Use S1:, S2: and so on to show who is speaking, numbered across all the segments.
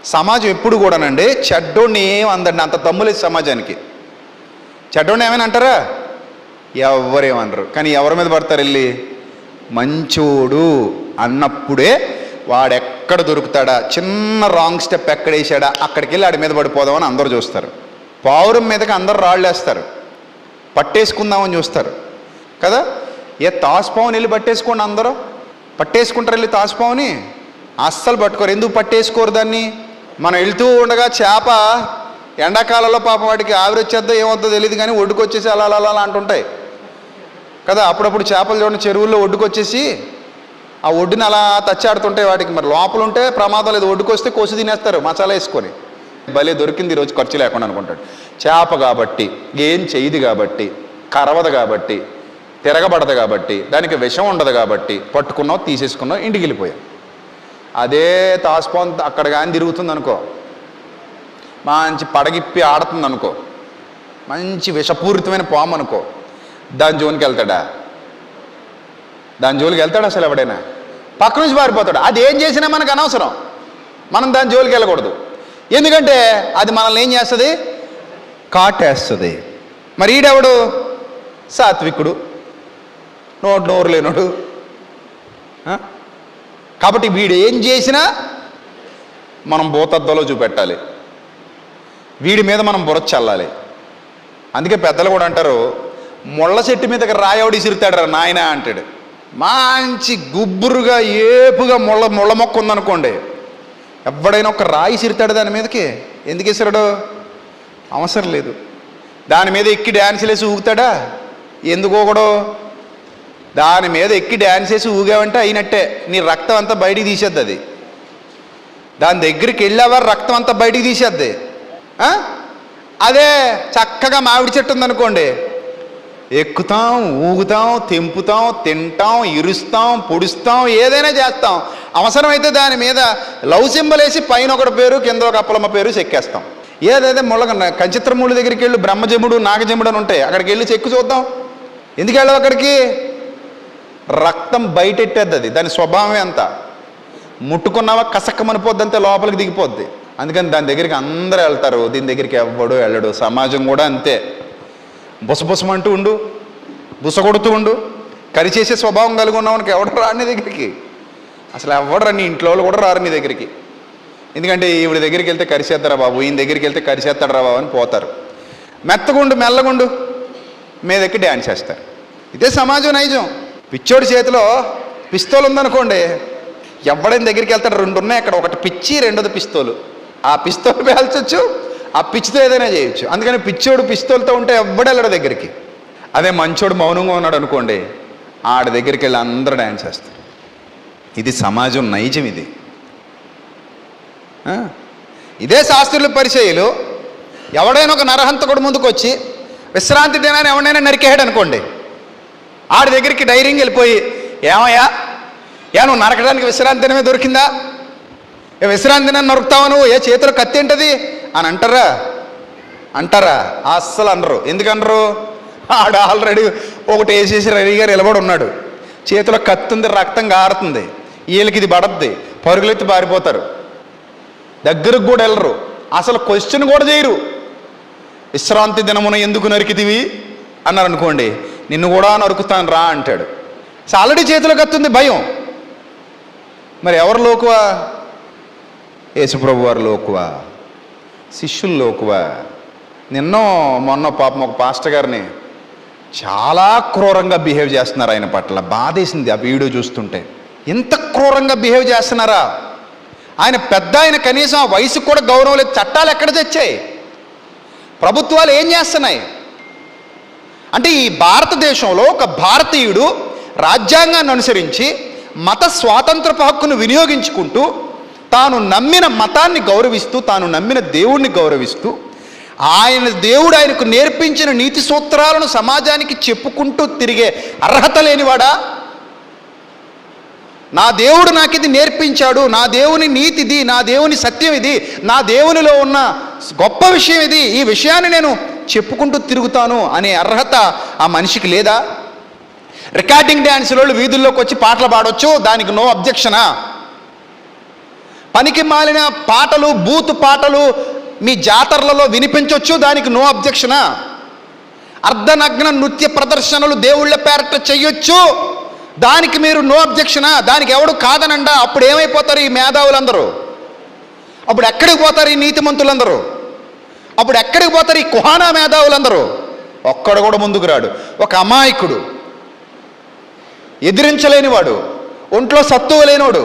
S1: సమాజం ఎప్పుడు కూడానండి చెడ్డోడిని ఏం అందండి, అంత తమ్ములేదు సమాజానికి. చెడ్డోడిని ఏమైనా అంటారా? ఎవరేమనరు. కానీ ఎవరి మీద పడతారు వెళ్ళి? మంచోడు అన్నప్పుడే వాడెక్కడ దొరుకుతాడా, చిన్న రాంగ్ స్టెప్ ఎక్కడ వేసాడా అక్కడికి వెళ్ళి ఆడి మీద పడిపోదామని అందరూ చూస్తారు. పావురం మీదకి అందరు రాళ్ళేస్తారు, పట్టేసుకుందామని చూస్తారు కదా. తాసుపావుని వెళ్ళి పట్టేసుకోండి, అందరూ పట్టేసుకుంటారు వెళ్ళి తాసుపావుని. అస్సలు పట్టుకోరు. ఎందుకు పట్టేసుకోరు దాన్ని? మనం వెళ్తూ ఉండగా చేప ఎండాకాలంలో పాపం వాటికి ఆవిరి వచ్చేద్దో ఏమవుతుందో తెలియదు, కానీ ఒడ్డుకొచ్చేసి అలా అలా అలా అంటుంటాయి కదా. అప్పుడప్పుడు చేపలు చూడండి చెరువుల్లో ఒడ్డుకొచ్చేసి ఆ ఒడ్డుని అలా తచ్చాడుతుంటాయి. వాటికి మరి లోపల ఉంటే ప్రమాదం లేదు, ఒడ్డుకొస్తే కోసి తినేస్తారు మసాలా వేసుకొని. భలే దొరికింది ఈరోజు ఖర్చు లేకుండా అనుకుంటాడు. చేప కాబట్టి, ఏం చేయదు కాబట్టి, కరవదు కాబట్టి, తిరగబడదు కాబట్టి, దానికి విషం ఉండదు కాబట్టి పట్టుకున్నావు, తీసేసుకున్నావు, ఇంటికి వెళ్ళిపోయావు. అదే తాసుపాన్ అక్కడ కానీ తిరుగుతుంది అనుకో, మంచి పడగిప్పి ఆడుతుంది అనుకో, మంచి విషపూరితమైన పాము అనుకో, దాని జోలికి వెళ్తాడా? దాని జోలికి వెళ్తాడు అసలు ఎవడైనా? పక్క నుంచి పారిపోతాడు. అది ఏం చేసినా మనకు అనవసరం, మనం దాని జోలికి వెళ్ళకూడదు. ఎందుకంటే అది మనల్ని ఏం చేస్తుంది? కాటేస్తుంది. మరి ఈడెవడు? సాత్వికుడు, నోరు లేనోడు. కాబట్టి వీడు ఏం చేసినా మనం భూతద్దంలో చూపెట్టాలి, వీడి మీద మనం బుర్ర చల్లాలి. అందుకే పెద్దలు కూడా అంటారు, ముళ్ళ చెట్టు మీదకి రాయవడి సిరుతాడు నాయన అంటాడు. మంచి గుబ్బురుగా ఏపుగా ముళ్ళ మొక్క ఉందనుకోండి, ఎవడైనా ఒక రాయి సిరుతాడు దాని మీదకి. ఎందుకు విసిరాడు? అవసరం లేదు. దాని మీద ఎక్కి డ్యాన్సులు వేసి ఊగుతాడా? ఎందుకు ఊగడు? దాని మీద ఎక్కి డ్యాన్స్ వేసి ఊగావంటే అయినట్టే, నీ రక్తం అంతా బయటికి తీసేద్ది అది. దాని దగ్గరికి వెళ్ళావా రక్తం అంతా బయటికి తీసేద్ది. అదే చక్కగా మామిడి చెట్టు ఉందనుకోండి, ఎక్కుతాం, ఊగుతాం, తెంపుతాం, తింటాం, ఇరుస్తాం, పొడుస్తాం, ఏదైనా చేస్తాం. అవసరమైతే దాని మీద లవ్ సింబల్ వేసి పైన ఒకటి పేరు కింద ఒక అప్పలమ్మ పేరు చెక్కేస్తాం. ఏదైతే కంచిత్రమూడి దగ్గరికి వెళ్ళి బ్రహ్మజముడు నాగజముడు అని ఉంటాయి, అక్కడికి వెళ్ళి చెక్కు చూద్దాం. ఎందుకు వెళ్ళావు అక్కడికి? రక్తం బయటెట్టేద్ది అది, దాని స్వభావమే అంతా. ముట్టుకున్నావా కసక్కమనిపోద్ది, అంతే లోపలికి దిగిపోద్ది. అందుకని దాని దగ్గరికి అందరూ వెళ్తారు, దీని దగ్గరికి ఎవ్వడు వెళ్ళడు. సమాజం కూడా అంతే. బుసబుసమంటూ ఉండు, బుస కొడుతూ ఉండు, కరిచేసే స్వభావం కలిగి ఉన్నవానికి ఎవడు రాడు నీ దగ్గరికి. అసలు ఎవడు రా, నీ ఇంట్లో వాళ్ళు కూడా రారు నీ దగ్గరికి. ఎందుకంటే ఈవిడ దగ్గరికి వెళ్తే కరిచేస్తారా బాబు, ఈయన దగ్గరికి వెళ్తే కరిచేస్తాడు రా బాబు అని పోతారు. మెత్తగుండు, మెల్లగుండు, మీదెక్కి డ్యాన్స్ చేస్తారు. ఇదే సమాజం నైజం. పిచ్చోడి చేతిలో పిస్తోల్ ఉందనుకోండి, ఎవడైనా దగ్గరికి వెళ్తాడు. రెండు ఉన్నాయి అక్కడ, ఒకటి పిచ్చి, రెండోది పిస్తోలు. ఆ పిస్తోల్ పేల్చొచ్చు, ఆ పిచ్చితో ఏదైనా చేయొచ్చు. అందుకని పిచ్చోడు పిస్తోల్తో ఉంటే ఎవడెళ్ళడు దగ్గరికి. అదే మంచోడు మౌనంగా ఉన్నాడు అనుకోండి, ఆడ దగ్గరికి వెళ్ళి అందరూ డ్యాన్స్ చేస్తారు. ఇది సమాజం నైజం. ఇది ఇదే శాస్త్రుల పరిచయులు. ఎవడైనా ఒక నరహంతకుడు ముందుకు వచ్చి విశ్రాంతి దినాన్ని ఎవడైనా నరికేయాడు అనుకోండి, ఆడి దగ్గరికి ధైర్యంగా వెళ్ళిపోయి, ఏమయ్యా, నువ్వు నరకడానికి విశ్రాంతి దినమే దొరికిందా? విశ్రాంతి దినాన్ని నరుకుతావు నువ్వు? చేతిలో కత్తి ఏంటది అని అంటారా? అస్సలు అనరు. ఎందుకనరు? ఆడు ఆల్రెడీ ఒకటి వేసేసి రెడీగా నిలబడి ఉన్నాడు, చేతిలో కత్తి ఉంది, రక్తం కారుతుంది, వీళ్ళకి ఇది పడద్ది, పరుగులెత్తి పారిపోతారు, దగ్గరకు కూడా వెళ్ళరు, అసలు క్వశ్చన్ కూడా చేయరు. విశ్రాంతి దినమున ఎందుకు నరికితివి అన్నారు అనుకోండి, నిన్ను కూడా నరుకుతాను రా అంటాడు. ఆల్రెడీ చేతిలో కత్తుంది, భయం. మరి ఎవరు లోకువా? యేసుప్రభు వారు లోకువా? శిష్యులు లోకువా? మొన్న పాపం ఒక పాస్టర్ గారిని చాలా క్రూరంగా బిహేవ్ చేస్తున్నారు ఆయన పట్ల. బాధేసింది ఆ వీడియో చూస్తుంటే. ఎంత క్రూరంగా బిహేవ్ చేస్తున్నారా? ఆయన పెద్ద, ఆయన కనీసం ఆ వయసుకు కూడా గౌరవం లేదు. చట్టాలు ఎక్కడ తెచ్చాయి? ప్రభుత్వాలు ఏం చేస్తున్నాయి? అంటే ఈ భారతదేశంలో ఒక భారతీయుడు రాజ్యాంగాన్ని అనుసరించి మత స్వాతంత్రపు హక్కును వినియోగించుకుంటూ, తాను నమ్మిన మతాన్ని గౌరవిస్తూ, తాను నమ్మిన దేవుణ్ణి గౌరవిస్తూ, ఆయన దేవుడు ఆయనకు నేర్పించిన నీతి సూత్రాలను సమాజానికి చెప్పుకుంటూ తిరిగే అర్హత లేనివాడా? నా దేవుడు నాకు ఇది నేర్పించాడు, నా దేవుని నీతి ఇది, నా దేవుని సత్యం ఇది, నా దేవునిలో ఉన్న గొప్ప విషయం ఇది, ఈ విషయాన్ని నేను చెప్పుకుంటూ తిరుగుతాను అనే అర్హత ఆ మనిషికి లేదా? రికార్డింగ్ డ్యాన్సుల వాళ్ళు వీధుల్లోకి వచ్చి పాటలు పాడవచ్చు, దానికి నో అబ్జెక్షనా? పనికి మాలిన పాటలు, బూతు పాటలు మీ జాతరలలో వినిపించవచ్చు, దానికి నో అబ్జెక్షనా? అర్ధనగ్న నృత్య ప్రదర్శనలు దేవుళ్ళ పేరట చెయ్యొచ్చు, దానికి మీరు నో అబ్జెక్షనా? దానికి ఎవడు కాదనండా? అప్పుడు ఏమైపోతారు ఈ మేధావులందరూ? అప్పుడు ఎక్కడికి పోతారు ఈ నీతిమంతులందరూ? అప్పుడు ఎక్కడికి పోతారు ఈ కుహానా మేధావులందరూ? ఒక్కడు కూడా ముందుకు రాడు. ఒక అమాయకుడు, ఎదిరించలేనివాడు, ఒంట్లో సత్తువ లేనివాడు,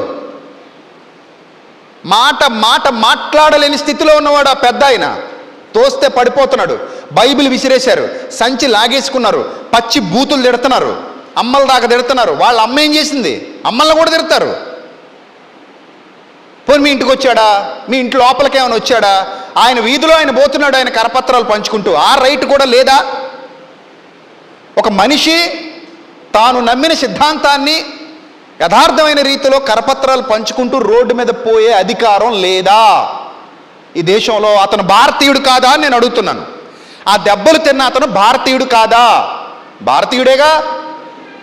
S1: మాట మాట్లాడలేని స్థితిలో ఉన్నవాడు ఆ పెద్ద ఆయన. తోస్తే పడిపోతున్నాడు. బైబిల్ విసిరేశారు, సంచి లాగేసుకున్నారు, పచ్చి బూతులు తిడుతున్నారు, అమ్మల దాకా తిడుతున్నారు. వాళ్ళ అమ్మ ఏం చేసింది? అమ్మల్ని కూడా తిడతారు. పోనీ మీ ఇంటికి వచ్చాడా? మీ ఇంటి లోపలికి ఏమైనా వచ్చాడా? ఆయన వీధిలో ఆయన పోతున్నాడు, ఆయన కరపత్రాలు పంచుకుంటూ. ఆ రైట్ కూడా లేదా? ఒక మనిషి తాను నమ్మిన సిద్ధాంతాన్ని యథార్థమైన రీతిలో కరపత్రాలు పంచుకుంటూ రోడ్డు మీద పోయే అధికారం లేదా ఈ దేశంలో? అతను భారతీయుడు కాదా అని నేను అడుగుతున్నాను. ఆ దెబ్బలు తిన్న అతను భారతీయుడు కాదా? భారతీయుడేగా.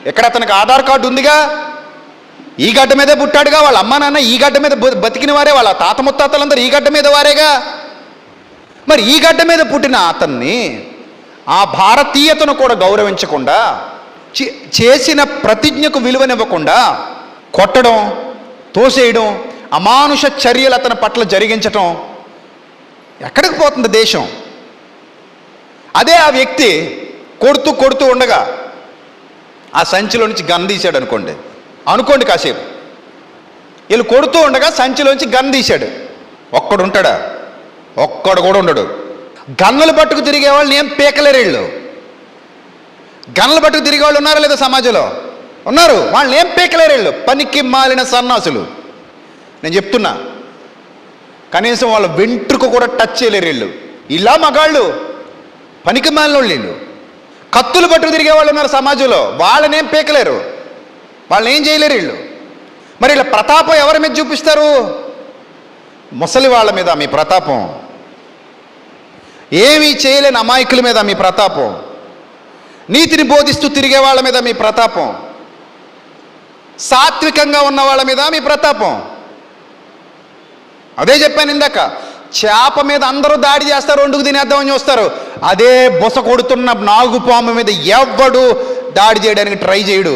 S1: ఎక్కడ అతనికి ఆధార్ కార్డు ఉందిగా. ఈ గడ్డ మీదే పుట్టాడుగా. వాళ్ళ అమ్మ నాన్న ఈ గడ్డ మీద బతికిన వారే, వాళ్ళ తాత ముత్తాతలందరూ ఈ గడ్డ మీద వారేగా. మరి ఈ గడ్డ మీద పుట్టిన అతన్ని ఆ భారతీయతను కూడా గౌరవించకుండా, చేసిన ప్రతిజ్ఞకు విలువనివ్వకుండా కొట్టడం, తోసేయడం, అమానుష చర్యలు అతని పట్ల జరిగించటం, ఎక్కడికి పోతుంది దేశం? అదే ఆ వ్యక్తి కొడుతూ ఉండగా ఆ సంచిలో నుంచి గన్ తీశాడు అనుకోండి కాసేపు. వీళ్ళు కొడుతూ ఉండగా సంచిలోంచి గన్ తీశాడు. ఒక్కడు ఉంటాడా? ఒక్కడు కూడా ఉండడు. గన్నులు పట్టుకు తిరిగే వాళ్ళని ఏం పీకలేరు వీళ్ళు. గన్నులు పట్టుకు తిరిగే వాళ్ళు ఉన్నారా లేదా సమాజంలో? ఉన్నారు. వాళ్ళని ఏం పీకలేరు వీళ్ళు. పనికి మాలిన సన్నాసులు. నేను చెప్తున్నా, కనీసం వాళ్ళ వెంట్రుకు కూడా టచ్ చేయలేరు వీళ్ళు. ఇలా మగాళ్ళు, పనికి మాలిన వాళ్ళు వీళ్ళు. కత్తులు పట్టుకు తిరిగే వాళ్ళు ఉన్నారు సమాజంలో, వాళ్ళని ఏం పీకలేరు, వాళ్ళని ఏం చేయలేరు వీళ్ళు. మరి ఇలా ప్రతాపం ఎవరి మీద చూపిస్తారు? ముసలి వాళ్ళ మీద మీ ప్రతాపం. ఏమీ చేయలేని అమాయకుల మీద మీ ప్రతాపం. నీతిని బోధిస్తూ తిరిగే వాళ్ళ మీద మీ ప్రతాపం. సాత్వికంగా ఉన్న వాళ్ళ మీద మీ ప్రతాపం. అదే చెప్పాను ఇందాక, చేప మీద అందరూ దాడి చేస్తారు, వండుకు తినేద్దామని చూస్తారు. అదే బొస కొడుతున్న నాగుపాము మీద ఎవ్వడు దాడి చేయడానికి ట్రై చేయడు,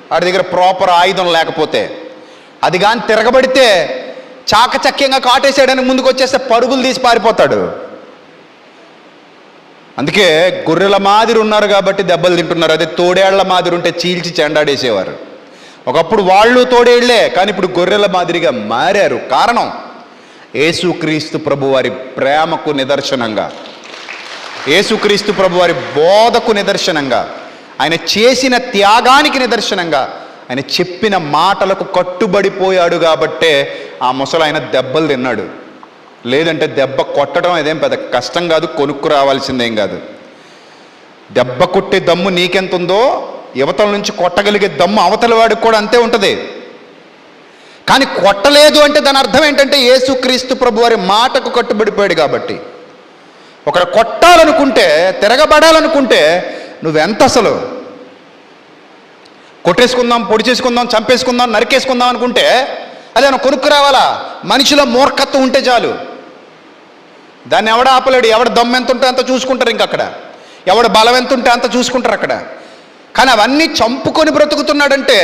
S1: వాడి దగ్గర ప్రాపర్ ఆయుధం లేకపోతే. అది కానీ తిరగబడితే చాకచక్యంగా కాటేసేయడానికి ముందుకు వచ్చేస్తే పరుగులు తీసి పారిపోతాడు. అందుకే గొర్రెల మాదిరి ఉన్నారు కాబట్టి దెబ్బలు తింటున్నారు. అదే తోడేళ్ల మాదిరి ఉంటే చీల్చి చెండాడేసేవారు. ఒకప్పుడు వాళ్ళు తోడేళ్లే, కానీ ఇప్పుడు గొర్రెల మాదిరిగా మారారు. కారణం యేసుక్రీస్తు ప్రభువారి ప్రేమకు నిదర్శనంగా, యేసుక్రీస్తు ప్రభువారి బోధకు నిదర్శనంగా, ఆయన చేసిన త్యాగానికి నిదర్శనంగా, ఆయన చెప్పిన మాటలకు కట్టుబడిపోయాడు కాబట్టే ఆ ముసలాయన దెబ్బలు తిన్నాడు. లేదంటే దెబ్బ కొట్టడం అదేం పెద్ద కష్టం కాదు, కొనుక్కు రావాల్సిందేం కాదు. దెబ్బ కొట్టే దమ్ము నీకెంత ఉందో, యువతల నుంచి కొట్టగలిగే దమ్ము అవతల వాడికి కూడా అంతే ఉంటుంది. కానీ కొట్టలేదు అంటే దాని అర్థం ఏంటంటే యేసుక్రీస్తు ప్రభువారి మాటకు కట్టుబడిపోయాడు కాబట్టి. ఒకరు కొట్టాలనుకుంటే, తిరగబడాలనుకుంటే నువ్వెంత అసలు కొట్టేసుకుందాం, పొడి చేసుకుందాం, చంపేసుకుందాం, నరికేసుకుందాం అనుకుంటే అదేమో కొనుక్కు రావాలా? మనిషిలో మూర్ఖత్వం ఉంటే చాలు. దాన్ని ఎవడ ఆపలేడు. ఎవడ దమ్ము ఎంత ఉంటే అంత చూసుకుంటారు ఇంకక్కడ, ఎవడ బలం ఎంత ఉంటే అంత చూసుకుంటారు అక్కడ. కానీ అవన్నీ చంపుకొని బ్రతుకుతున్నాడంటే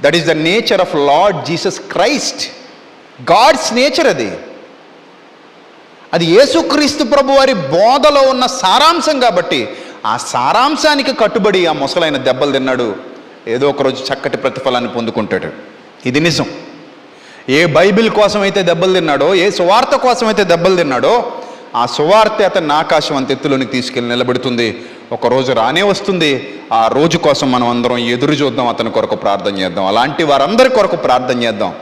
S1: that is the nature of Lord Jesus Christ. God's nature అది. అది యేసుక్రీస్తు ప్రభు వారి బోధలో ఉన్న సారాంశం కాబట్టి ఆ సారాంశానికి కట్టుబడి ఆ ముసలైన దెబ్బలు తిన్నాడు. ఏదో ఒకరోజు చక్కటి ప్రతిఫలాన్ని పొందుకుంటాడు. ఇది నిజం. ఏ బైబిల్ కోసం అయితే దెబ్బలు తిన్నాడో, ఏ సువార్త కోసం అయితే దెబ్బలు తిన్నాడో, ఆ సువార్త అతన్ని ఆకాశం అంత ఎత్తులోనికి తీసుకెళ్ళి నిలబెడుతుంది. ఒకరోజు రానే వస్తుంది. ఆ రోజు కోసం మనం అందరం ఎదురు చూద్దాం, అతని కొరకు ప్రార్థన చేద్దాం, అలాంటి వారందరి కొరకు ప్రార్థన చేద్దాం.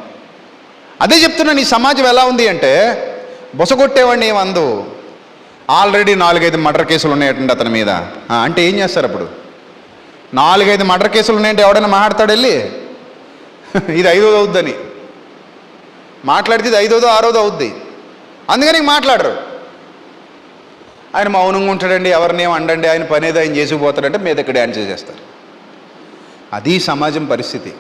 S1: అదే చెప్తున్నాను. ఈ సమాజం ఎలా ఉంది అంటే, బొసగొట్టేవాడిని ఏమందు, ఆల్రెడీ 4-5 మర్డర్ కేసులు ఉన్నాయండి అతని మీద. అంటే ఏం చేస్తారు అప్పుడు? 4-5 మర్డర్ కేసులు ఉన్నాయంటే ఎవడైనా మాట్లాడతాడు వెళ్ళి ఇది 5వ అవుద్దని మాట్లాడితే ఇది 5వ 6వ అవుద్ది. అందుకని మాట్లాడరు. ఆయన మౌనంగా ఉంటాడండి, ఎవరినేం అండండి, ఆయన పనేది ఆయన చేసుకుపోతాడంటే మీద ఇక్కడ డ్యాన్స్ చేసేస్తారు. అది సమాజం పరిస్థితి.